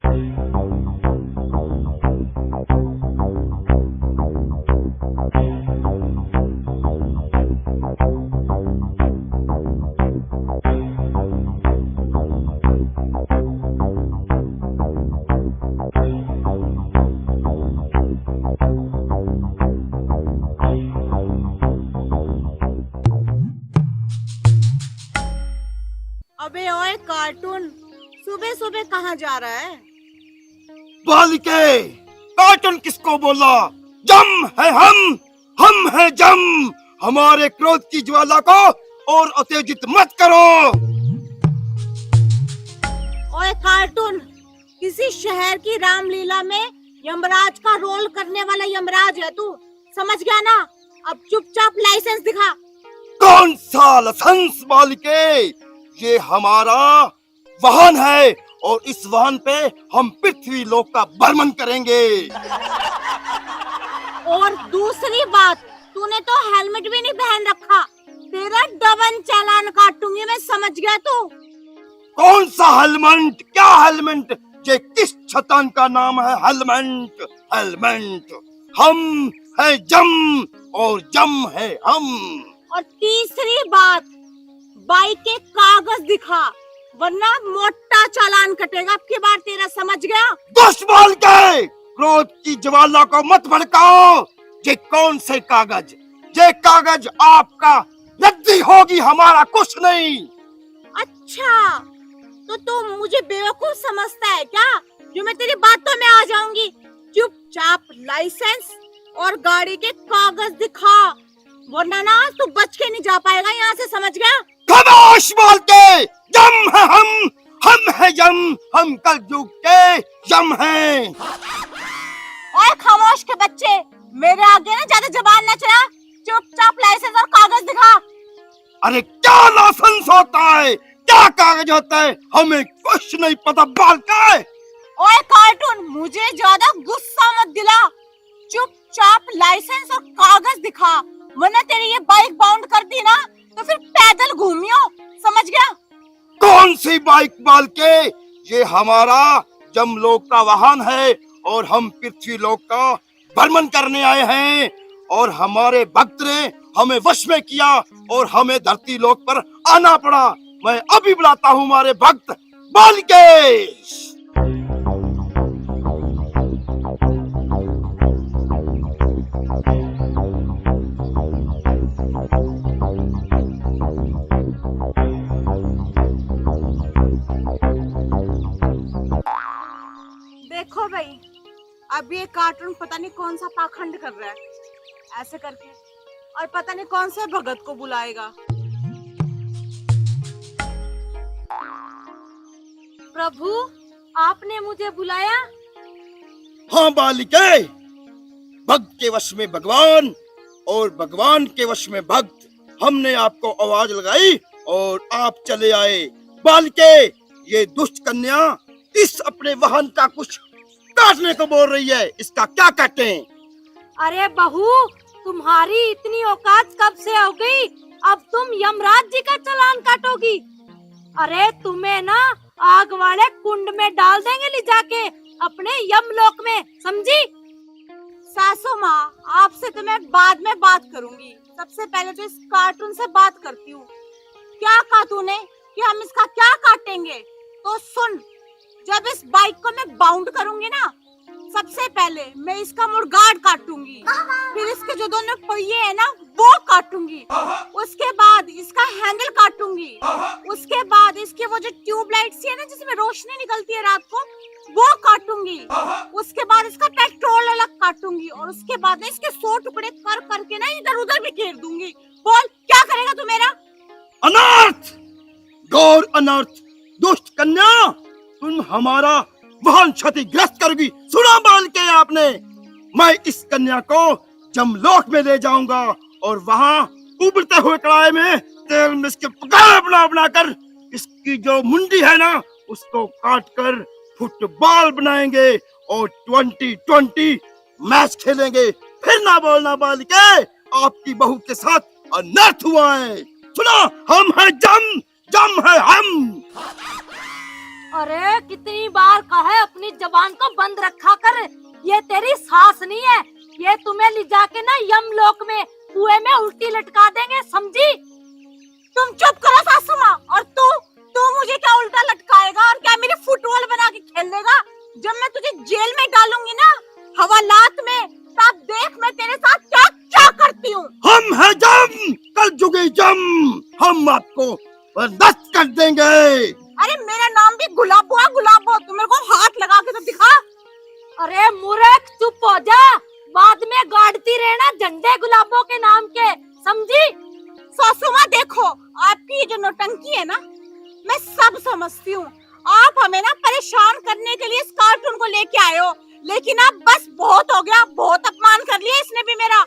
अबे ओए कार्टून, सुबह सुबह कहाँ जा रहा है? बालिके, कार्टून किसको बोला? जम है हम है जम। हमारे क्रोध की ज्वाला को और उत्तेजित मत करो। ओए कार्टून, किसी शहर की रामलीला में यमराज का रोल करने वाला यमराज है तू, समझ गया ना? अब चुपचाप लाइसेंस दिखा। कौन सा लाइसेंस बालिके? ये हमारा वाहन है और इस वाहन पे हम पृथ्वी लोक का भ्रमण करेंगे। और दूसरी बात, तूने तो हेलमेट भी नहीं पहन रखा। तेरा डबल चालान काटूंगी मैं, समझ गया तू? कौन सा हेलमेट? क्या हेलमेट? ये किस शैतान का नाम है हेलमेट? हेलमेट हम है जम और जम है हम। और तीसरी बात, बाइक के कागज दिखा, वरना मोटा चालान कटेगा अब की बार तेरा, समझ गया? दुश्मन के क्रोध की ज्वाला को मत भड़काओ। ये कौन से कागज? ये कागज आपका रद्दी होगी, हमारा कुछ नहीं। अच्छा, तो तू मुझे बेवकूफ समझता है क्या, जो मैं तेरी बातों में आ जाऊंगी? चुपचाप लाइसेंस और गाड़ी के कागज दिखा, वरना ना तू बच के नहीं जा पाएगा यहाँ से, समझ गया? खामोश बोल के, जम है हम है यम, हम कल युग के यम हैं। ओए खामोश के बच्चे, मेरे आगे ना ज्यादा जबान न चला। चुपचाप लाइसेंस और कागज दिखा। अरे क्या लाइसेंस होता है, क्या कागज होता है, हमें कुछ नहीं पता बालका। ओए कार्टून, मुझे ज्यादा गुस्सा मत दिला। चुपचाप लाइसेंस और कागज दिखा, वरना तेरी ये बाइक बाउंड कर दी ना तो फिर पैदल घूमियो, समझ गया? कौन सी बाइक बालके? ये हमारा जमलोक का वाहन है और हम पृथ्वी लोक का भ्रमण करने आए हैं। और हमारे भक्त ने हमें वश में किया और हमें धरती लोक पर आना पड़ा। मैं अभी बुलाता हूँ हमारे भक्त बालके। देखो भाई, अब ये कार्टून पता नहीं कौन सा पाखंड कर रहा है ऐसे करके, और पता नहीं कौन से भगत को बुलाएगा। प्रभु, आपने मुझे बुलाया? हाँ बालिके, भक्त के वश में भगवान और भगवान के वश में भक्त। हमने आपको आवाज लगाई और आप चले आए। बालिके, ये दुष्ट कन्या इस अपने वाहन का कुछ काटने को बोल रही है, इसका क्या काटें? अरे बहू, तुम्हारी इतनी औकात कब से हो गई? अब तुम यमराज जी का चालान काटोगी? अरे तुम्हें ना आग वाले कुंड में डाल देंगे ले जाके अपने यमलोक में, समझी? सासू माँ, आपसे तो मैं बाद में बात करूंगी, सबसे पहले तो इस कार्टून से बात करती हूँ। क्या कहा तूने कि हम इसका क्या काटेंगे? तो सुन, जब इस बाइक को मैं बाउंड करूंगी ना, सबसे पहले मैं इसका मुड़गार्ड काटूंगी, फिर इसके जो दोनों पहिए है ना वो काटूंगी, उसके बाद इसका हैंडल काटूंगी, उसके बाद इसके वो जो ट्यूबलाइट्स है ना जिसमें रोशनी निकलती है रात को, वो काटूंगी, उसके बाद इसका पेट्रोल अलग काटूंगी, और उसके बाद ना इसके 100 टुकड़े कर करके ना इधर उधर भी घेर दूंगी। बोल, क्या करेगा तू मेरा? अनर्थ, घोर अनर्थ, दुष्ट कन्या, तुम हमारा वाहन क्षतिग्रस्त करोगी। सुना बालके आपने? मैं इस कन्या को जमलोक में ले जाऊंगा और वहाँ उबलते हुए कढ़ाई में तेल में इसके पकाए बनाकर इसकी जो मुंडी है ना उसको काट कर फुटबॉल बनाएंगे और 2020 मैच खेलेंगे। फिर ना बोलना बालिके, आपकी बहू के साथ अनर्थ हुआ है। सुनो, हम है जम, जम है हम। अरे कितनी बार कहा है अपनी जबान को बंद रखा कर। ये तेरी सास नहीं है, ये तुम्हें ले जाके ना यमलोक में कुएं में उल्टी लटका देंगे, समझी? तुम चुप करो सासू माँ। और तू मुझे क्या उल्टा लटकाएगा और क्या मेरे फुटबॉल बना के खेल देगा? जब मैं तुझे जेल में डालूंगी ना हवालात में, तब देख मैं तेरे साथ क्या क्या करती हूँ। हम है जम, कल जुगे जम, हम आपको बर्दाश्त कर देंगे। अरे मेरा नाम भी गुलाबो है, गुलाबो। तू मेरे को हाथ लगा के तो दिखा। अरे मूर्ख चुप हो जा, बाद में गाड़ती रहना झंडे गुलाबों के नाम के, समझी? सासू माँ देखो, आपकी ये जो नौटंकी है ना, मैं सब समझती हूँ। आप हमें ना परेशान करने के लिए इस कार्टून को लेके आए हो, लेकिन अब बस बहुत हो गया, बहुत अपमान कर लिया इसने भी मेरा।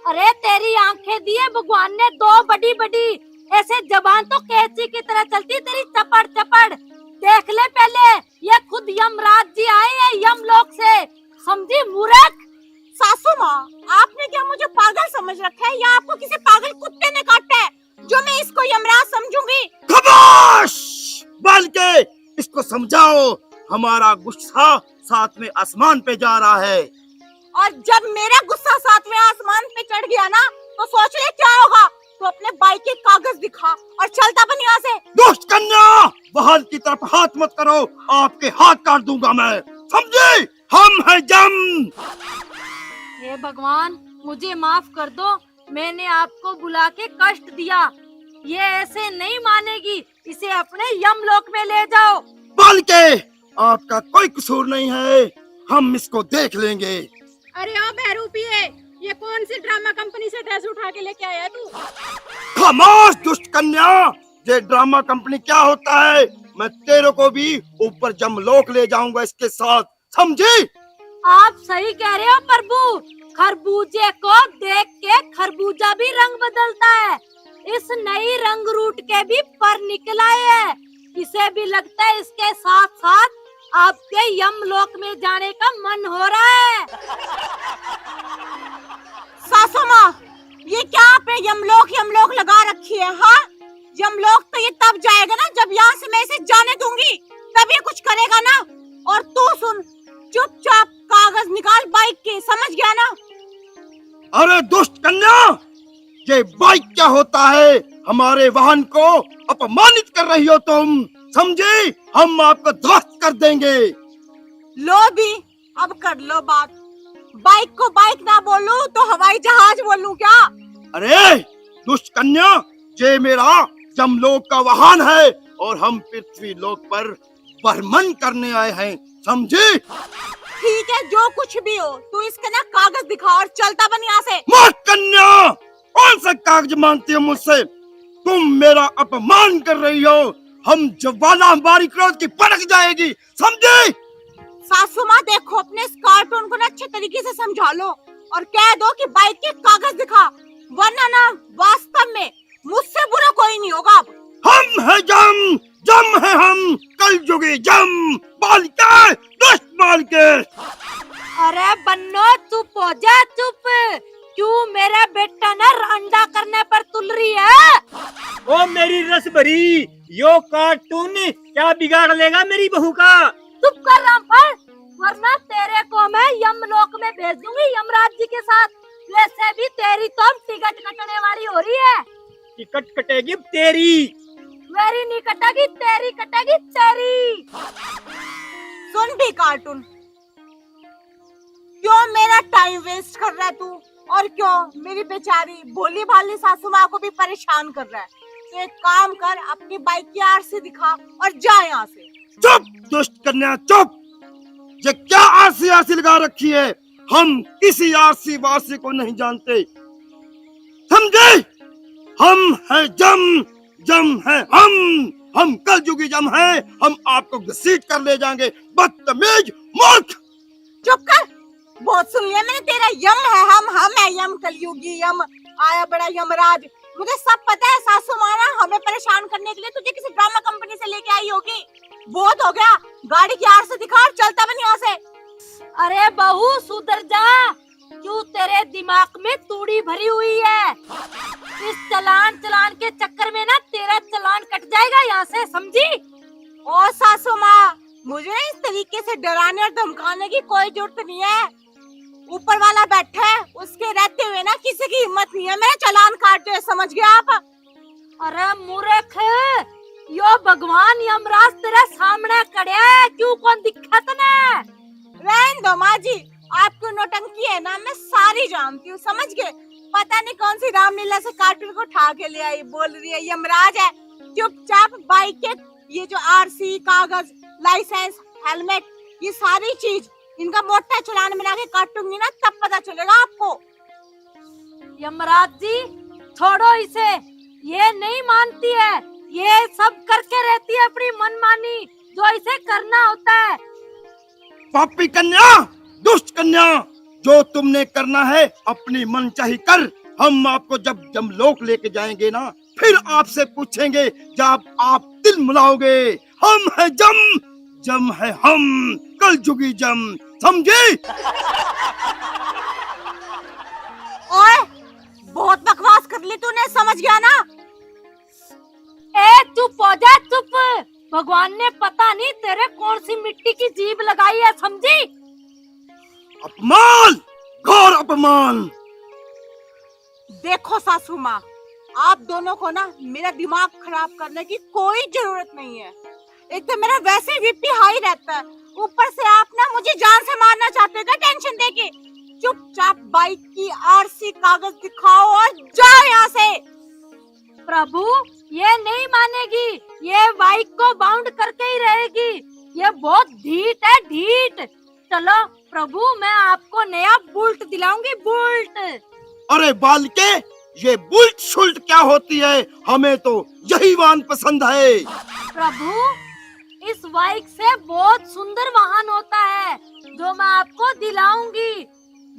अरे तेरी आंखें दिए भगवान ने दो बड़ी बड़ी, ऐसे जबान तो कैंची की तरह चलती तेरी, चपड़ चपड़। देख ले पहले, ये खुद यमराज जी आए हैं यमलोक से, समझी मूर्ख? सासू माँ, आपने क्या मुझे पागल समझ रखा है या आपको किसी पागल कुत्ते ने काटा है जो मैं इसको यमराज समझूंगी? खामोश! बल्कि इसको समझाओ, हमारा गुस्सा साथ में आसमान पे जा रहा है। और जब मेरा गुस्सा सातवें आसमान पे चढ़ गया ना, तो सोच ले क्या होगा। तो अपने बाइक के कागज दिखा और चलता बन यहाँ से। दुष्ट कन्या, बहाल की तरफ हाथ मत करो, आपके हाथ काट दूंगा मैं, समझे? हम है जम। हे भगवान, मुझे माफ कर दो, मैंने आपको बुला के कष्ट दिया। ये ऐसे नहीं मानेगी, इसे अपने यमलोक में ले जाओ। बल्कि आपका कोई कसूर नहीं है, हम इसको देख लेंगे। अरे ओ बहरूपिये, ये कौन सी ड्रामा कंपनी से ड्रेस उठा के लेके आया तू? खामोश दुष्ट कन्या, ये ड्रामा कंपनी क्या होता है, मैं तेरे को भी ऊपर जमलोक ले जाऊंगा इसके साथ, समझी? आप सही कह रहे हो प्रभु, खरबूजे को देख के खरबूजा भी रंग बदलता है। इस नई रंग रूट के भी पर निकल आए है, इसे भी लगता है इसके साथ साथ आपके यमलोक में जाने का मन हो रहा है। सासू माँ, ये क्या आपने यमलोक यमलोक लगा रखी है? हाँ, यमलोक तो ये तब जाएगा ना जब यहाँ से मैं इसे जाने दूंगी, तब ये कुछ करेगा ना। और तू सुन, चुपचाप कागज निकाल बाइक के, समझ गया ना? अरे दुष्ट कन्या, ये बाइक क्या होता है, हमारे वाहन को अपमानित कर रही हो तुम, समझी? हम आपको ध्वस्त कर देंगे। लो भी, अब कर लो बात। बाइक को बाइक ना बोलूं तो हवाई जहाज बोलूं क्या? अरे दुष्ट कन्या, ये मेरा जमलोक का वाहन है और हम पृथ्वी लोक पर भ्रमण करने आए हैं, समझी? ठीक है, जो कुछ भी हो, तू इसके ना कागज दिखा और चलता बन यहाँ से। मत कन्या, कौन सा कागज मांगती हो मुझसे? तुम मेरा अपमान कर रही हो, हम ज्वाला हमारी क्रोध की भड़क जाएगी, समझी? सासू माँ देखो, अपने इस कार्टून को ना अच्छे तरीके से समझा लो और कह दो कि बाइक के कागज दिखा, वरना ना वास्तव में मुझसे बुरा कोई नहीं होगा। अब हम है जम, जम है हम, कल जुगे जम, बालिके, दुष्ट बालिके। अरे बन्नो चुप हो जा, चुप। क्यों मेरा बेटा ना अंडा करने पर तुल रही है? ओ मेरी रस भरी, यो कार्टून क्या बिगाड़ लेगा मेरी बहू का? चुप कर रामफल, वरना तेरे को मैं यमलोक में भेज दूंगी यमराज जी के साथ। वैसे भी तेरी तो टिकट कटने वाली हो रही है। टिकट कटेगी तेरी। मेरी नहीं कटेगी, तेरी कटेगी, तेरी। सुन भी कार्टून, क्यों मेरा टाइम वेस्ट कर रहा है तू, और क्यों मेरी बेचारी भोली भाली सासू माँ को भी परेशान कर रहा है? तो एक काम कर, अपनी बाइक की आरसी दिखा और जा यहाँ से। चुप दुष्ट कन्या, चुप। ये क्या आरसी आरसी लगा रखी है, हम किसी आरसी वारसी को नहीं जानते, समझे? हम है जम, जम है हम कल जुगी जम है, हम आपको घसीट कर ले जाएंगे, बदतमीज मूर्ख। चुप कर, बहुत सुन लिया मैंने तेरा। यम है हम है यम, कलयुगी यम, आया बड़ा यमराज। मुझे सब पता है, सासू माँ ना हमें परेशान करने के लिए तुझे किसी ड्रामा कंपनी से लेके आई होगी। बहुत हो गया, गाड़ी की आर से दिखा और चलता बन यहाँ से। अरे बहू सुधर जा, क्यों तेरे दिमाग में तूड़ी भरी हुई है? इस चलान के चक्कर में ना तेरा चलान कट जाएगा यहाँ से, समझी? ओ सासू माँ, मुझे इस तरीके से डराने और धमकाने की कोई जरूरत नहीं है। ऊपर वाला बैठा है, उसके रहते हुए ना किसी की हिम्मत नहीं है मेरा चालान काटते हुए, समझ गया आप? अरे मूर्ख, यो भगवान यमराज तेरे सामने खड़े है, क्यों कौन दिक्कत ने? रहने दो माँ जी, आपकी नौटंकी है ना मैं सारी जानती हूँ, समझ गए? पता नहीं कौन सी रामलीला से कार्टून को उठा के ले आई, बोल रही है यमराज है। चुपचाप बाइक के ये जो आरसी, कागज, लाइसेंस, हेलमेट, ये सारी चीज इनका मोटा चालान बना के काटूंगी ना, तब पता चलेगा आपको। यमराज जी छोड़ो इसे, ये नहीं मानती है, ये सब करके रहती है अपनी मनमानी, जो इसे करना होता है। पापी कन्या, दुष्ट कन्या, जो तुमने करना है अपनी मनचाही कर। हम आपको जब जमलोक लेके जाएंगे ना, फिर आपसे पूछेंगे जब आप दिल मिलाओगे। हम है जम, जम है हम, कल जुगी जम, समझे? ओए, बहुत बकवास कर ली तूने, समझ गया ना? ए चुप हो जा, चुप। भगवान ने पता नहीं तेरे कौन सी मिट्टी की जीभ लगाई है, समझी? अपमान, घोर अपमान। देखो सासू माँ, आप दोनों को ना मेरा दिमाग खराब करने की कोई जरूरत नहीं है। एक तो मेरा वैसे बीपी हाई रहता है, ऊपर से आप ना मुझे जान से मारना चाहते थे टेंशन देके। चुपचाप बाइक की आरसी, कागज दिखाओ और जाओ यहाँ से। प्रभु ये नहीं मानेगी, ये बाइक को बाउंड करके ही रहेगी, ये बहुत ढीठ है, ढीठ। चलो प्रभु, मैं आपको नया बुल्ट दिलाऊंगी, बुल्ट। अरे बालके, ये बुल्ट शुल्ट क्या होती है? हमें तो यही वाहन पसंद है। प्रभु इस बाइक से बहुत सुंदर वाहन होता है, जो मैं आपको दिलाऊंगी।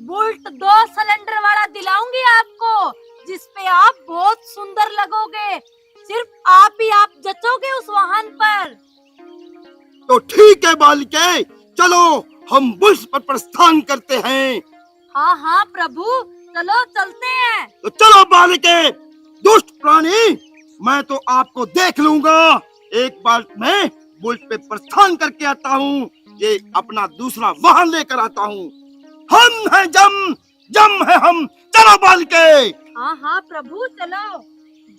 बुल्ट 2 सिलेंडर वाला दिलाऊंगी आपको, जिसपे आप बहुत सुंदर लगोगे। सिर्फ आप जचोगे उस वाहन पर। तो ठीक है बालिके, चलो हम बुल्ट पर प्रस्थान करते हैं। हाँ हाँ प्रभु, चलो चलते हैं। तो चलो बालिके। दुष्ट प्राणी, मैं तो आपको देख लूंगा। एक बार मैं बुल्ट पे प्रस्थान करके आता हूँ, ये अपना दूसरा वाहन लेकर आता हूँ। हम है जम, जम है हम, चलो बालिके। हाँ हाँ प्रभु चलो।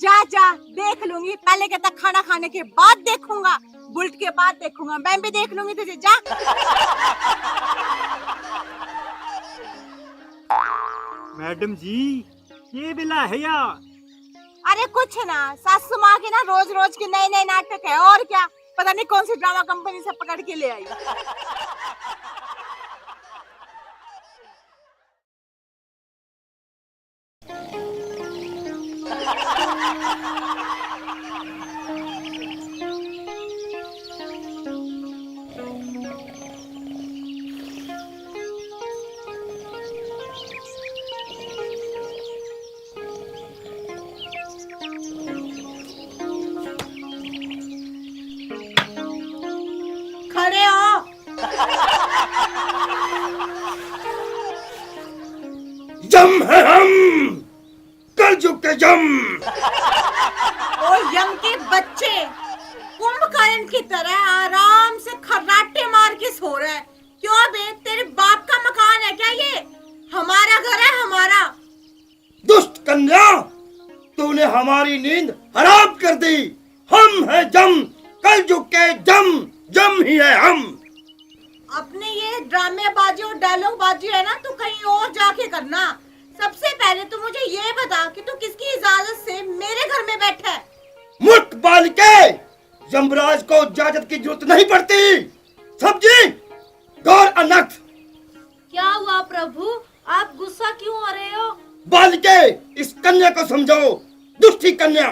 जा जा, देख लूंगी। पहले कहता खाना खाने के बाद देखूंगा, बुल्ट के बाद देखूंगा, मैं भी देख लूंगी तुझे, जा। मैडम जी, ये बिला है या? अरे कुछ ना, सासू माँ के ना रोज रोज के नए नए नाटक है, और क्या। पता नहीं कौन सी ड्रामा कंपनी से पकड़ के ले आई। खड़े हो। जम है हम, कल जुग के जम। ओ यम के बच्चे, कुंभकर्ण की तरह आराम से खर्राटे मार के सो रहे हैं। क्यों बे, तेरे बाप का मकान है क्या ये? हमारा घर है, हमारा। दुष्ट कन्या, तूने हमारी नींद हराम कर दी। हम है जम, कल जुग के जम, जम ही है हम। अपने ये ड्रामेबाजी और डायलॉगबाजी है ना, तू कहीं और जाके करना। सबसे पहले तू मुझे ये बता कि तू किसकी इजाजत से मेरे घर में बैठा है? मूर्ख बालिके, यमराज को इजाजत की जरूरत नहीं पड़ती, समझी? गौर अनर्थ। क्या हुआ प्रभु, आप गुस्सा क्यों हो रहे हो? बालिके, इस कन्या को समझो, दुष्टी कन्या।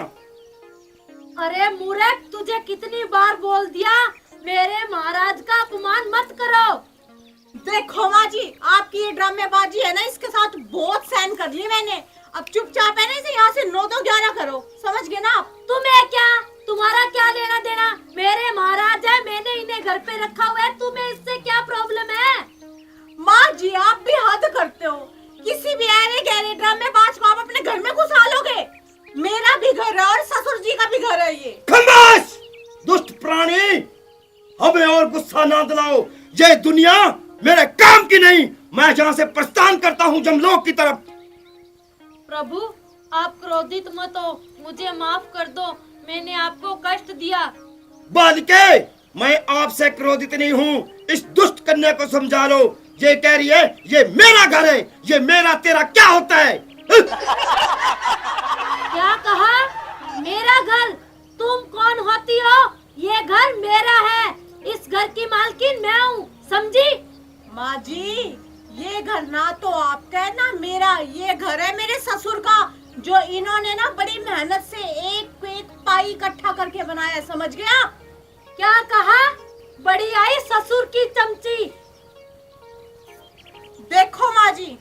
अरे मूर्ख, तुझे कितनी बार बोल दिया, मेरे महाराज का अपमान मत करो। देखो माँ जी, आपकी ये ड्रामेबाजी है ना, इसके साथ बहुत सहन कर ली मैंने। अब चुपचाप है ना, इसे यहाँ से 9 2 11 करो, समझ गए ना आप? तुम्हें क्या, तुम्हारा क्या लेना देना? मेरे महाराज है, मैंने इन्हें घर पे रखा हुआ है, तुम्हें इससे क्या प्रॉब्लम है? माँ जी, आप भी हद करते हो। किसी भी ऐरे गहरे ड्रामेबाज को आप अपने घर में घुसा लोगे? मेरा भी घर है और ससुर जी का भी घर है ये। खमोश, दुष्ट प्राणी, और गुस्सा ना दिलाओ। ये दुनिया मेरे काम की नहीं। मैं यहाँ से प्रस्थान करता हूँ जमलोक की तरफ। प्रभु आप क्रोधित मत हो, मुझे माफ कर दो, मैंने आपको कष्ट दिया। बालिके, मैं आपसे क्रोधित नहीं हूँ। इस दुष्ट कन्या को समझा लो। ये कह रही है ये मेरा घर है, ये मेरा तेरा क्या होता है? क्या कहा? मेरा घर? तुम कौन होती हो? ये घर मेरा है, इस घर की मालकिन मैं हूँ, समझी? माँ जी, ये घर ना तो आपका है ना मेरा, ये घर है मेरे ससुर का, जो इन्होंने ना बड़ी मेहनत से एक एक पाई इकट्ठा करके बनाया है, समझ गया? क्या कहा? बड़ी आई ससुर की चमची। देखो माँ जी,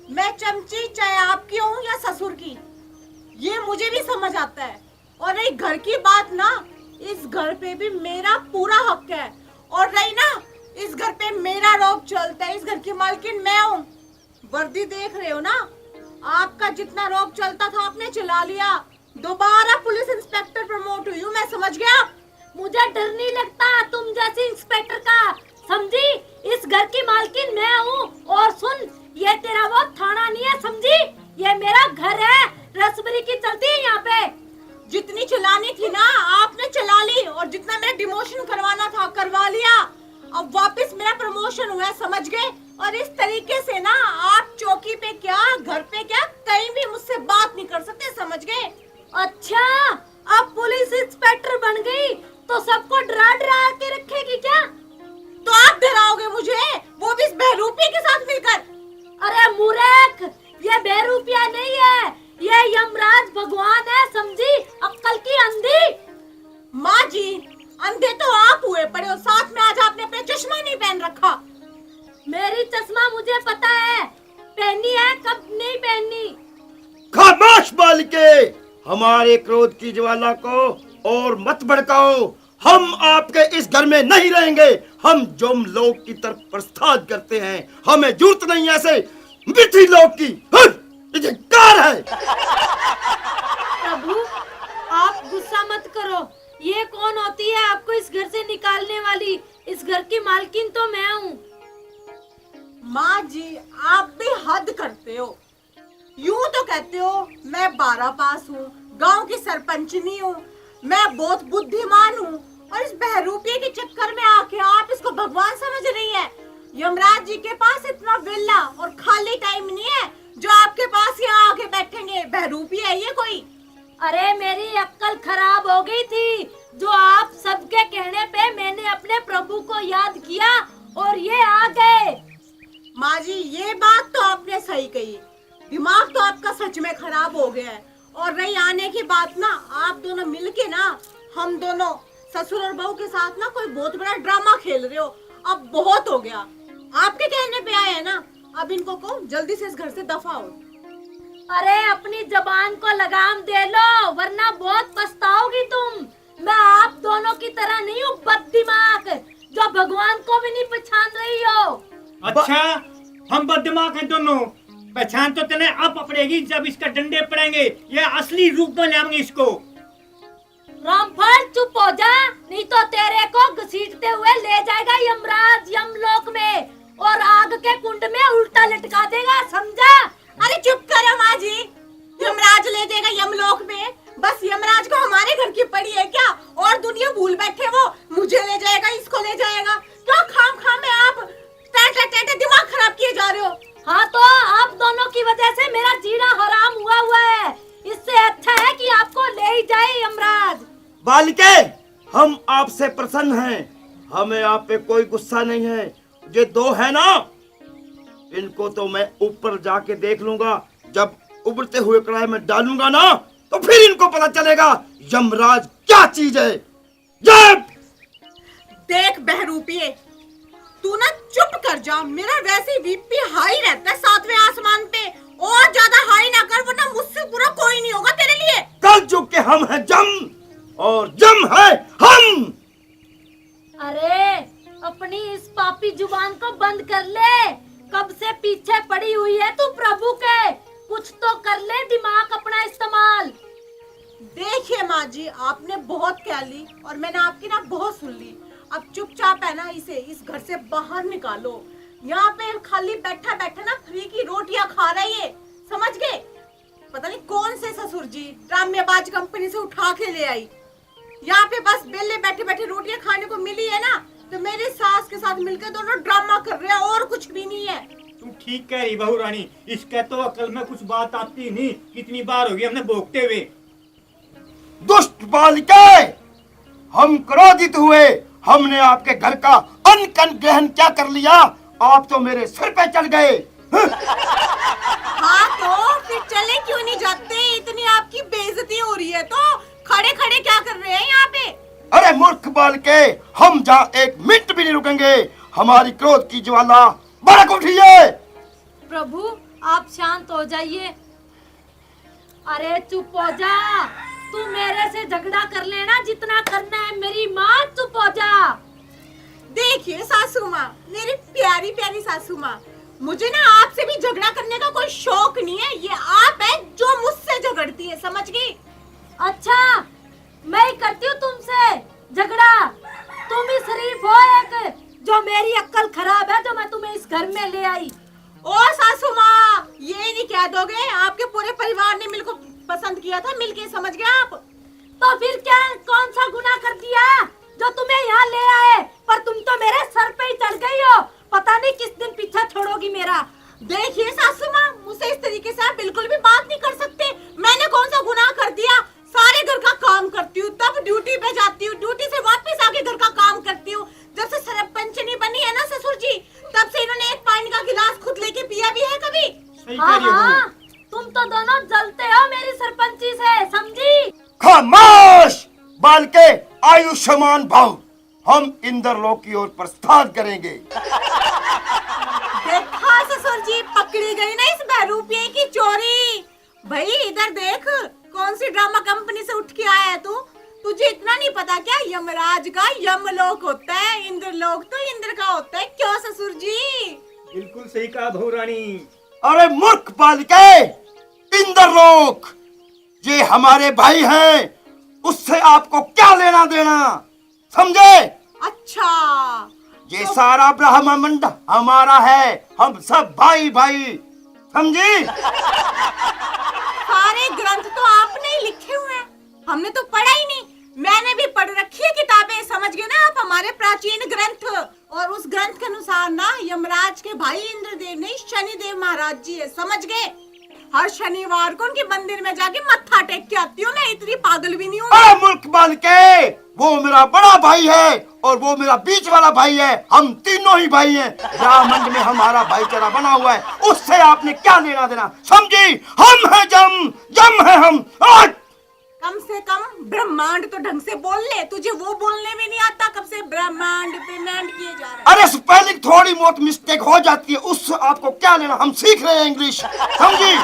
मैं चमची चाहे आपकी हूँ या ससुर की, ये मुझे भी समझ आता है। और रही घर की बात ना, इस घर पे भी मेरा पूरा हक है। और रही ना, इस घर पे मेरा रौब चलता है, इस घर की मालकिन मैं हूँ। वर्दी देख रहे हो ना, आपका जितना रौब चलता था आपने चला लिया। दोबारा पुलिस इंस्पेक्टर प्रमोट हुई हूँ मैं, समझ गया? मुझे डर नहीं लगता तुम जैसे इंस्पेक्टर का, समझी? इस घर की मालकिन मैं हूँ। और सुन, ये तेरा वो थाना नहीं है, समझी? ये मेरा घर है, रसबरी की चलती है यहाँ पे। जितनी चलानी थी ना आपने चला ली, और जितना मेरा डिमोशन करवाना था करवा लिया। अब वापस मेरा प्रमोशन हुआ है, समझ गए? और इस तरीके से ना आप चौकी पे क्या, घर पे क्या, कहीं भी मुझसे बात नहीं कर सकते, समझ गए? अच्छा, अब पुलिस इंस्पेक्टर बन गई तो सबको डरा डरा के रखेगी क्या? तो आप डराओगे मुझे, वो भी इस बहरूपी के साथ मिलकर? अरे मूर्ख, ये बेरूपिया नहीं है, ये यमराज भगवान है, समझी? अक्कल की अंधी। माँ जी, अंधे तो आप हुए पड़े हो, साथ में आज आपने अपना चश्मा नहीं पहन रखा। मेरी चश्मा मुझे पता है, पहनी है कब नहीं पहनी। खामोश बालिके, हमारे क्रोध की ज्वाला को और मत भड़काओ। हम आपके इस घर में नहीं रहेंगे। हम जमलोक की तरफ प्रस्थान करते हैं। हमें जरूरत नहीं ऐसे मिठी लोक की। धिक्कार है। प्रभु आप गुस्सा मत करो, ये कौन होती है आपको इस घर से निकालने वाली? इस घर की मालकिन तो मैं हूँ। माँ जी, आप भी हद करते हो। यूं तो कहते हो मैं 12 पास हूँ, गांव की सरपंचनी हूँ, मैं बहुत बुद्धिमान हूँ, और इस बहरूपी के चक्कर में आके आप इसको भगवान समझ रही है। यमराज जी के पास इतना विला और खाली टाइम नहीं है जो आपके पास यहाँ आके बैठेंगे। बहरूपी है ये कोई? अरे मेरी अक्ल खराब हो गई थी, जो आप सबके कहने पे मैंने अपने प्रभु को याद किया और ये आ गए। माँ जी, ये बात तो आपने सही कही, दिमाग तो आपका सच में खराब हो गया है। और रही आने की बात ना, आप दोनों मिलके ना, हम दोनों ससुर और बहू के साथ ना कोई बहुत बड़ा ड्रामा खेल रहे हो। अब बहुत हो गया, आपके कहने पे आए हैं ना, अब इनको को जल्दी से इस घर से दफा हो। अरे अपनी जबान को लगाम दे लो, वरना बहुत पछताओगी तुम। मैं आप दोनों की तरह नहीं हूँ बददिमाग, जो भगवान को भी नहीं पहचान रही हो। अच्छा, हम बददिमाग हैं दोनों। पहचान तो तेने अब पड़ेगी जब इसका डंडे पड़ेंगे। ये असली रूप में लाएंगे इसको। रामफल चुप हो जा, नहीं तो तेरे को घसीटते हुए ले जाएगा यमराज यमलोक में, और आग के कुंड में उल्टा लटका देगा, समझा? अरे चुप करो माँ जी, यमराज ले जाएगा यमलोक में? बस यमराज को हमारे घर की पड़ी है क्या? और दुनिया भूल बैठे वो, मुझे ले जाएगा, इसको ले जाएगा। क्यों खाम में आप दिमाग खराब किए जा रहे हो? हाँ तो आप दोनों की वजह से मेरा जीना हराम हुआ है। इससे अच्छा है कि आपको ले ही जाए यमराज। बालिके, हम आपसे प्रसन्न हैं, हमें आप पे कोई गुस्सा नहीं है। ये दो है ना, इनको तो मैं ऊपर जाके देख लूंगा। जब उबलते हुए कढ़ाई में डालूंगा ना, तो फिर इनको पता चलेगा यमराज क्या चीज है। जब देख बहरूपिये, तू ना चुप कर जा। मेरा वैसे बीपी हाई रहता है 7वें आसमान पे, और ज्यादा हाई ना कर, वरना मुझसे पूरा कोई नहीं होगा तेरे लिए। कल चुप के हम हैं जम, और जम है हम। अरे अपनी इस पापी जुबान को बंद कर ले, कब से पीछे पड़ी हुई है तू प्रभु के, कुछ तो कर ले, दिमाग अपना इस्तेमाल। देखिए माँ जी, आपने बहुत कह ली और मैंने आपकी ना बहुत सुन ली। अब चुपचाप है ना इसे इस घर से बाहर निकालो। यहाँ पे खाली बैठा बैठा ना फ्री की रोटियां खा रहा है ये, समझ गए? पता नहीं कौन से ससुर जी ड्रामेबाज कंपनी से उठा के ले आई। यहाँ पे बस बेले बैठे बैठे रोटियां खाने को मिली है ना, तो मेरी सास के साथ मिलकर दोनों ड्रामा कर रहे हैं और कुछ भी नहीं है। तू ठीक कह रही बहू रानी, इसके तो अकल में कुछ बात आती नहीं। कितनी बार होगी हमने भोगते हुए। दुष्ट बालिके, हम क्रोधित हुए। हमने आपके घर का अन्न कन ग्रहण क्या कर लिया? आप तो मेरे सिर पे चढ़ गए। हाँ तो फिर चले क्यों नहीं जाते? इतनी आपकी बेइज्जती हो रही है तो खड़े खड़े क्या कर रहे हैं यहाँ पे? अरे मूर्ख बालिके, हम जहाँ एक मिनट भी नहीं रुकेंगे। हमारी क्रोध की ज्वाला भड़क उठी है। प्रभु आप शांत हो जाइए। अरे चुप हो जा, तू मेरे से झगड़ा कर लेना जितना करना है। मेरी माँ चुप हो जा। देखिए सासू माँ, मेरी प्यारी प्यारी सासू माँ, मुझे ना आपसे भी झगड़ा करने का कोई शौक नहीं है। ये आप है जो मुझसे झगड़ती है, समझ गई? अच्छा मैं ही करती हूँ तुमसे झगड़ा? तुम ही शरीफ हो एक, जो मेरी अक्ल खराब है, जो मैं तुम्हें इस घर में ले आई। ओ सासू माँ, ये नहीं कह दोगे आपके पूरे परिवार ने मिलकर पसंद किया था, मिलके, समझ गए आप? तो फिर क्या, कौन सा गुनाह कर दिया जो तुम्हें यहाँ ले आए? पर तुम तो मेरे सर पे ही चढ़ गई हो। पता नहीं किस दिन पीछा छोड़ोगी मेरा। देखिए सासू माँ, मुझसे इस तरीके से आप बिल्कुल भी बात नहीं कर सकते। मैंने कौन सा गुनाह कर दिया? सारे घर का काम करती हूँ, तब ड्यूटी पे जाती हूँ, ड्यूटी से वापस आके घर का काम करती हूँ। जब से सरपंचनी बनी है ना ससुर जी, तब से इन्होंने एक पानी का गिलास खुद लेके पिया भी है कभी? सही कह रही हो बहू। तुम तो दोनों जलते हो मेरी सरपंची से, समझी? खामोश बालिके, आयुष्मान भव। हम इंद्रलोक की ओर प्रस्थान करेंगे। देखा ससुर जी, पकड़ी गई ना इस बहरूपिये की चोरी। भाई इधर देख, कौन सी ड्रामा कंपनी से उठ के आया है तू? तुझे इतना नहीं पता क्या, यमराज का यमलोक होता है, इंद्रलोक तो इंद्र का होता है। क्यों ससुर जी? बिल्कुल सही कहा बहू रानी। अरे मूर्ख बालिके, इंद्रलोक ये हमारे भाई हैं, उससे आपको क्या लेना देना, समझे? अच्छा, ये सारा ब्रह्मांड हमारा है, हम सब भाई भाई, समझी? सारे ग्रंथ तो आपने ही लिखे हुए हैं, हमने तो पढ़ा ही नहीं। मैंने भी पढ़ रखी है किताबें, समझ गए ना आप? हमारे प्राचीन ग्रंथ, और उस ग्रंथ के अनुसार ना यमराज के भाई इंद्रदेव नहीं, शनिदेव महाराज जी है, समझ गए? हर शनिवार को उनके मंदिर में जाके मत्था टेक के आती हूँ। मैं इतनी पागल भी नहीं हूँ। अरे मूर्ख बालिके, वो मेरा बड़ा भाई है और वो मेरा बीच वाला भाई है। हम तीनों ही भाई हैं। ब्रह्मांड में हमारा भाईचारा बना हुआ है, उससे आपने क्या लेना देना, समझी? हम हैं जम, जम है हम। आज कम से कम ब्रह्मांड तो ढंग से बोल ले, तुझे वो बोलने में नहीं आता। कब से ब्रह्मांड पेमेंट किए जा रहा है? अरे स्पेलिंग थोड़ी बहुत मिस्टेक हो जाती है, उससे आपको क्या लेना? हम सीख रहे हैं इंग्लिश, समझी?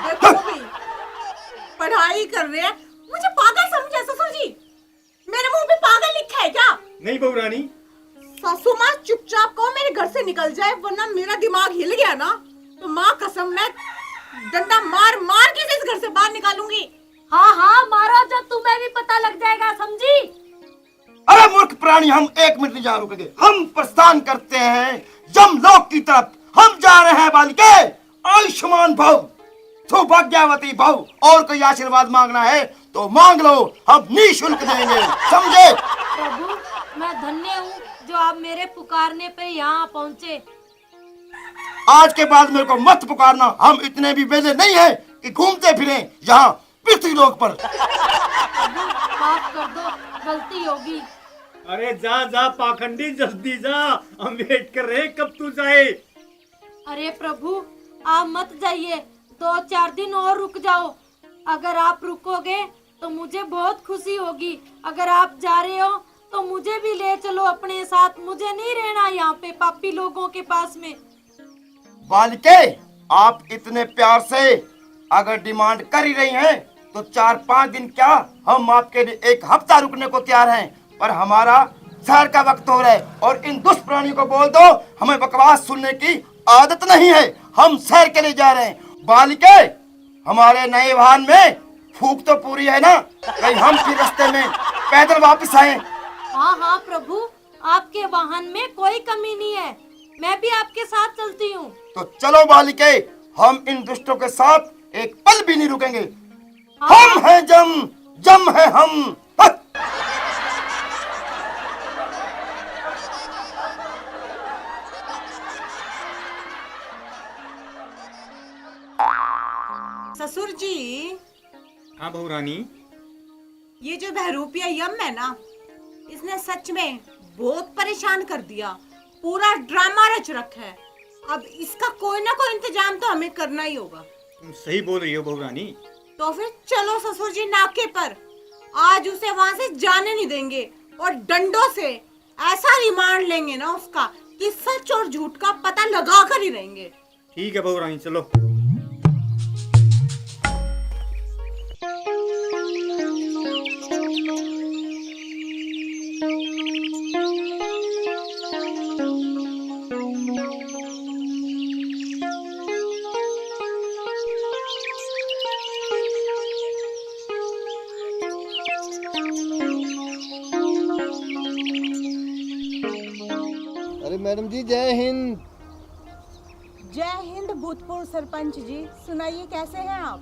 देखो भी, पढ़ाई कर रहे हैं, मुझे पागल समझे ससुर जी? मेरे मुंह पे पागल लिखा है क्या? नहीं बहू रानी। सासू माँ चुपचाप कहो मेरे घर से निकल जाए, वरना मेरा दिमाग हिल गया ना तो माँ कसम मैं डंडा मार मार के इस घर से बाहर निकालूंगी। हाँ हाँ मारो, जो तुम्हें भी पता लग जाएगा, समझी? अरे मूर्ख प्राणी, हम एक मिनट नहीं जा रुकेंगे। हम प्रस्थान करते हैं यमलोक की तरफ। हम जा रहे हैं बालिके। आयुष्मान भव, सौभाग्यवती भव। और कोई आशीर्वाद मांगना है तो मांग लो, हम निःशुल्क देंगे, समझे? प्रभु मैं धन्य हूँ जो आप मेरे पुकारने पे यहाँ पहुँचे। आज के बाद मेरे को मत पुकारना। हम इतने भी बेले नहीं हैं कि घूमते फिरें यहाँ पृथ्वी लोक पर। प्रभु माफ कर दो, गलती होगी। अरे जा जा पाखंडी, जल्दी जा, हम वेट कर रहे हैं कब तू जाए। अरे प्रभु आप मत जाइए, 2-4 दिन और रुक जाओ। अगर आप रुकोगे तो मुझे बहुत खुशी होगी। अगर आप जा रहे हो तो मुझे भी ले चलो अपने साथ। मुझे नहीं रहना यहाँ पे पापी लोगों के पास में। बालिके, आप इतने प्यार से अगर डिमांड कर ही रही हैं तो 4-5 दिन क्या, हम आपके लिए 1 हफ्ता रुकने को तैयार हैं। पर हमारा शहर का वक्त हो रहा है और इन दुष्ट प्राणियों को बोल दो हमें बकवास सुनने की आदत नहीं है। हम शहर के लिए जा रहे हैं। बालिके, हमारे नए वाहन में फूक तो पूरी है ना? कहीं हम फिर रास्ते में पैदल वापस आए। हाँ हाँ प्रभु, आपके वाहन में कोई कमी नहीं है, मैं भी आपके साथ चलती हूँ। तो चलो बालिके, हम इन दुष्टों के साथ एक पल भी नहीं रुकेंगे। हाँ। हम हैं जम, जम है हम। हट! ससुर जी, हाँ बहू रानी। ये जो बहरूपिया यम है ना, इसने सच में बहुत परेशान कर दिया। पूरा ड्रामा रच रखा है। अब इसका कोई ना कोई इंतजाम तो हमें करना ही होगा। तुम सही बोल रही हो बहू रानी। तो फिर चलो ससुर जी नाके पर, आज उसे वहां से जाने नहीं देंगे और डंडों से ऐसा रिमांड लेंगे ना उसका कि सच और झूठ का पता लगा कर ही रहेंगे। ठीक है बहू रानी, चलो। अरे मैडम जी, जय हिंद। जय हिंद भूतपूर्व सरपंच जी, सुनाइए कैसे हैं आप?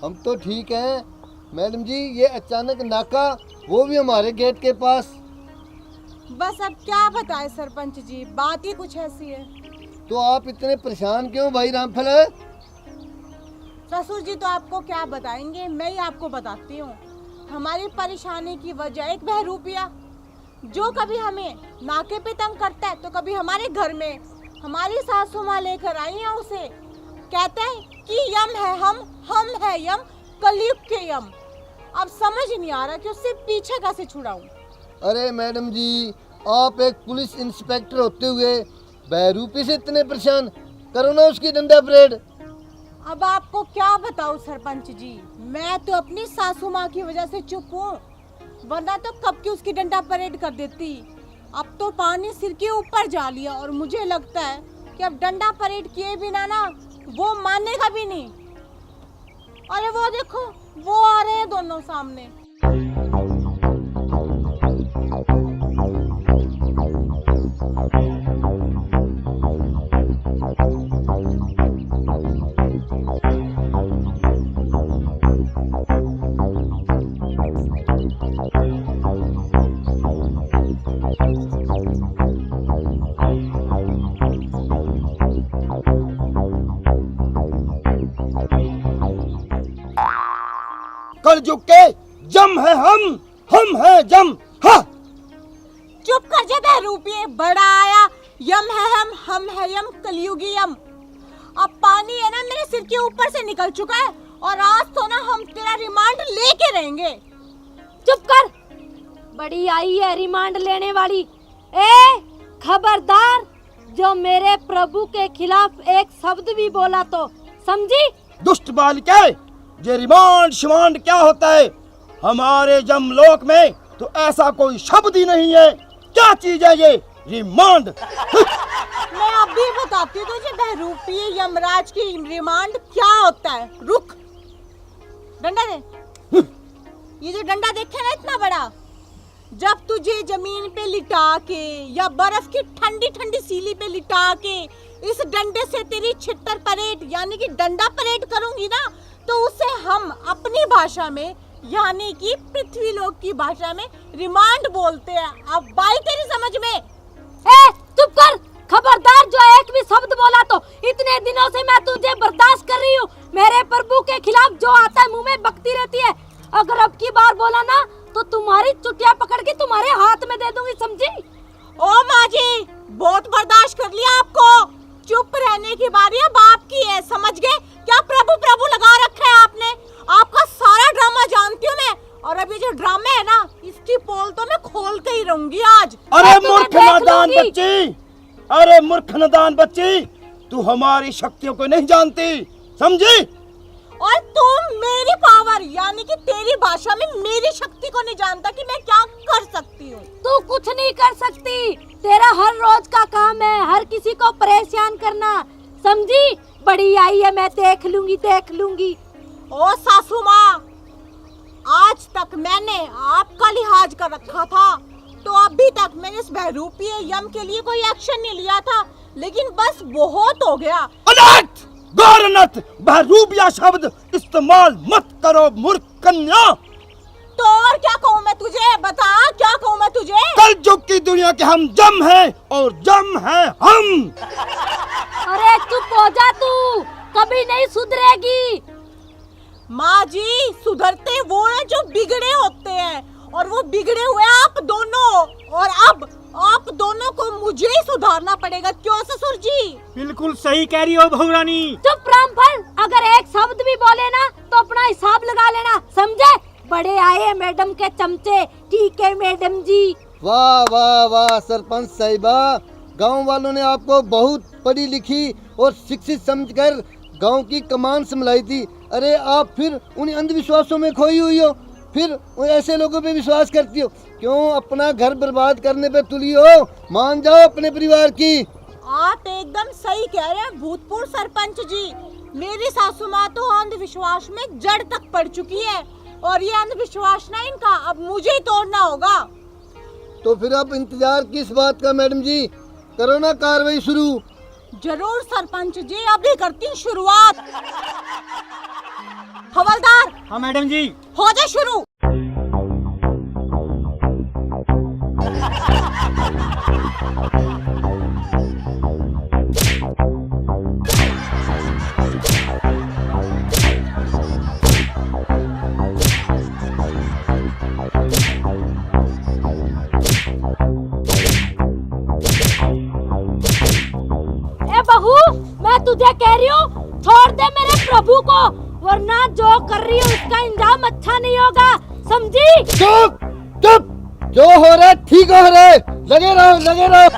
हम तो ठीक हैं मैडम जी। ये अचानक नाका, वो भी हमारे गेट के पास। बस अब क्या बताएं सरपंच जी, बात ही कुछ ऐसी है। तो आप इतने परेशान क्यों भाई रामफल है? ससुर जी तो आपको क्या बताएंगे, मैं ही आपको बताती हूँ। हमारी परेशानी की वजह एक बहरूपिया, जो कभी हमें नाके पे तंग करता है तो कभी हमारे घर में हमारी सासू माँ लेकर आई है उसे। कहते हैं कि यम है हम है यम, कलयुग के यम। अब समझ नहीं आ रहा कि उससे पीछे कैसे छुड़ाऊं। अरे मैडम जी, आप एक पुलिस इंस्पेक्टर होते हुए बहरूपी से इतने परेशान, करो ना उसकी डंडा परेड। अब आपको क्या बताऊं सरपंच जी, मैं तो अपनी सासू माँ की वजह से चुप हूँ, वरना तो कब की उसकी डंडा परेड कर देती। अब तो पानी सिर के ऊपर जा लिया और मुझे लगता है कि अब डंडा परेड किए बिना ना वो मानेगा भी नहीं। अरे वो देखो, वो आ रहे हैं दोनों सामने। कलयुग के जम है हम है जम। हाँ। चुप कर जा बहरूपिये, बड़ा आया। यम है हम है यम, कलयुगी यम। अब पानी है ना मेरे सिर के ऊपर से निकल चुका है और आज तो ना हम तेरा रिमांड लेके रहेंगे। चुप कर, बड़ी आई है रिमांड लेने वाली। ए खबरदार, जो मेरे प्रभु के खिलाफ एक शब्द भी बोला तो समझी? दुष्ट बालिके, ये रिमांड शिमांड क्या होता है? हमारे जमलोक में तो ऐसा कोई शब्द ही नहीं है। क्या चीज है ये रिमांड? मैं अभी बताती हूँ तुझे बहरूपिये यमराज की रिमांड क्या होता है। रुक, डंडा दे। ये जो डंडा देखे ना इतना बड़ा, जब तुझे जमीन पे लिटा के या बर्फ की ठंडी ठंडी सीली पे लिटा के इस डंडे से तेरी छिट्टर परेड यानी कि डंडा परेड करूंगी ना, तो उसे हम अपनी भाषा में यानी कि पृथ्वी लोक की भाषा में रिमांड बोलते हैं। अब बाई तेरी समझ में? ए चुप कर, खबरदार, जो एक भी शब्द बोला तो इतने दिनों से मैं तुझे बर्दाश्त कर रही हूँ। मेरे प्रभु के खिलाफ जो आता है मुंह में बकती रहती है। अगर अब की बार बोला ना तो तुम्हारी चुटिया पकड़ के तुम्हारे हाथ में दे दूंगी, समझी? ओ माँ जी, बहुत बर्दाश्त कर लिया आपको। चुप रहने की बारी अब आपकी है, समझ गए? क्या प्रभु प्रभु लगा रखा है आपने? आपका सारा ड्रामा जानती हूँ मैं, और अभी जो ड्रामे है ना, इसकी पोल तो मैं खोल के ही रहूंगी आज। अरे मूर्ख नादान बच्ची, अरे मूर्ख नादान बच्ची, तू हमारी शक्तियों को नहीं जानती, समझी? और तुम मेरी पावर यानी कि तेरी भाषा में मेरी शक्ति को नहीं जानता कि मैं क्या कर सकती हूँ। तू कुछ नहीं कर सकती, तेरा हर रोज का काम है हर किसी को परेशान करना, समझी? बड़ी आई है, मैं देख लूंगी। ओ सासू माँ, आज तक मैंने आपका लिहाज कर रखा था, तो अभी तक मैंने इस बहरूपीय यम के लिए कोई एक्शन नहीं लिया था, लेकिन बस बहुत हो गया। अनर्थ, गौर अनर्थ, बहरूपिया शब्द इस्तेमाल मत करो मूर्ख कन्या। तो और क्या कहूँ मैं तुझे, बता क्या कहूँ मैं तुझे? कल युग की दुनिया के हम जम हैं और जम हैं हम। अरे चुप हो जा तू, कभी नहीं सुधरेगी। माँ जी, सुधरते वो हैं जो बिगड़े होते हैं, और वो बिगड़े हुए आप दोनों, और अब आप दोनों को मुझे ही सुधारना पड़ेगा। क्यों ससुर जी? बिल्कुल सही कह रही हो बहू रानी। चुप रामफल, अगर एक शब्द भी बोले ना तो अपना हिसाब लगा लेना, समझे? बड़े आए मैडम के चमचे। ठीक है मैडम जी। वाह वाह वाह सरपंच साहिबा, गांव वालों ने आपको बहुत पढ़ी लिखी और शिक्षित समझकर गांव की कमान संभलाई थी। अरे आप फिर उन अंधविश्वासों में खोई हुई हो, फिर ऐसे लोगों पे विश्वास करती हो। क्यों अपना घर बर्बाद करने पे तुली हो? मान जाओ अपने परिवार की। आप एकदम सही कह रहे हैं भूतपूर्व सरपंच जी। मेरी सासू माँ तो अंधविश्वास में जड़ तक पड़ चुकी है, और ये अंधविश्वास ना इनका अब मुझे ही तोड़ना होगा। तो फिर आप इंतजार किस बात का मैडम जी, करो ना कार्रवाई शुरू। जरूर सरपंच जी, अभी करती हूँ शुरुआत। हवलदार, हाँ मैडम जी। हो जा शुरू। ए बहू, मैं तुझे कह रही हूँ छोड़ दे मेरे प्रभु को, वरना जो कर रही है उसका इंजाम अच्छा नहीं होगा, समझी? चुप चुप, जो हो रहा है ठीक हो रहा है, लगे रहो लगे रहो।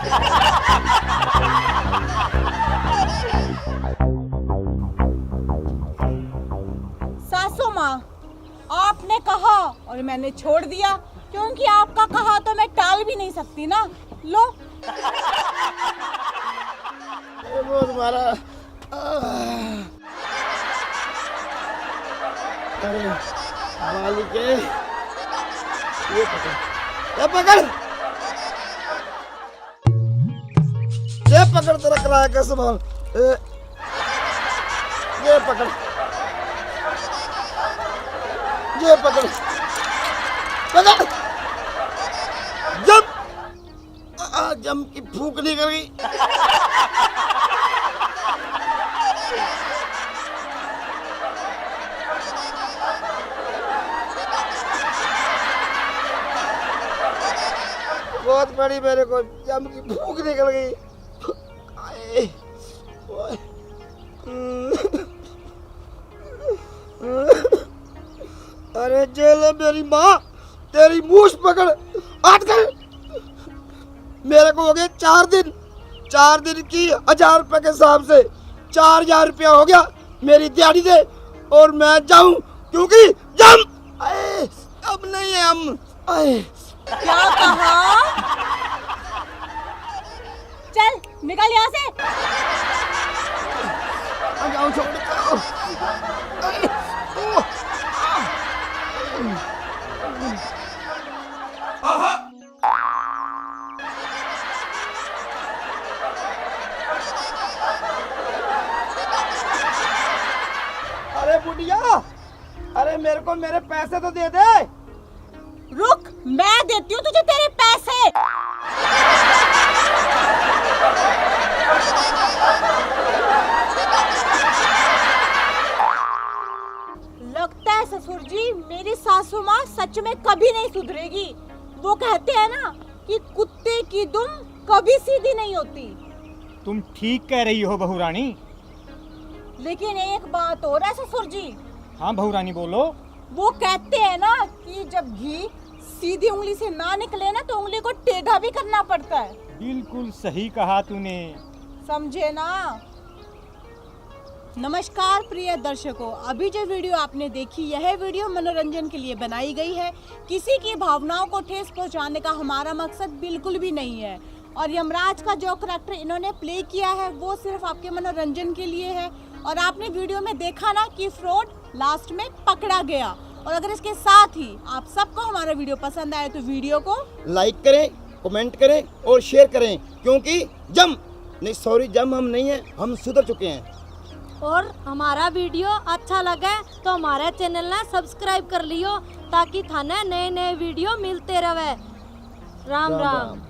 सासू माँ, आपने कहा और मैंने छोड़ दिया, क्योंकि आपका कहा तो मैं टाल भी नहीं सकती ना। लो। वो तुम्हारा अरे मालिक है, ये पकड़ तेरा किराया का सामान, ये पकड़ जम की फूक नहीं कर गई। बहुत बड़ी, मेरे को जम की भूख निकल गई। आए, ओए। अरे जेल मेरी माँ, तेरी मूछ पकड़, हट कर। मेरे को हो गए 4 दिन की 1000 रुपए के हिसाब से 4000 रुपया हो गया। मेरी दिहाड़ी दे और मैं जाऊं, क्योंकि जम आए, अब नहीं है हम। आए, क्या कहा? चल निकल यहाँ से। आ जाओ, छोड़ दो। आए, ओ, अरे बुढ़िया, अरे मेरे को मेरे पैसे तो दे दे। रुक, मैं देती हूँ तुझे तेरे पैसे। लगता है ससुर जी मेरी सासू माँ सच में कभी नहीं सुधरेगी। वो कहते हैं ना कि कुत्ते की दुम कभी सीधी नहीं होती। तुम ठीक कह रही हो बहू रानी। लेकिन एक बात और है ससुर जी। हाँ बहू रानी बोलो। वो कहते हैं ना कि जब घी सीधी उंगली से ना निकले ना तो उंगली को टेढ़ा भी करना पड़ता है। बिल्कुल सही कहा तूने। समझे ना? नमस्कार प्रिय दर्शकों, अभी जो वीडियो आपने देखी यह वीडियो मनोरंजन के लिए बनाई गई है। किसी की भावनाओं को ठेस पहुंचाने का हमारा मकसद बिल्कुल भी नहीं है। और यमराज का जो करैक्टर इन्होंने प्ले किया है वो सिर्फ आपके मनोरंजन के लिए है। और आपने वीडियो में देखा ना कि फ्रॉड लास्ट में पकड़ा गया। और अगर इसके साथ ही आप सबको हमारा वीडियो पसंद आए तो वीडियो को लाइक करें, कमेंट करें और शेयर करें, क्योंकि जम नहीं, सॉरी जम हम नहीं है, हम सुधर चुके हैं। और हमारा वीडियो अच्छा लगे तो हमारे चैनल ने सब्सक्राइब कर लियो, ताकि थाने नए नए वीडियो मिलते रहे। राम राम।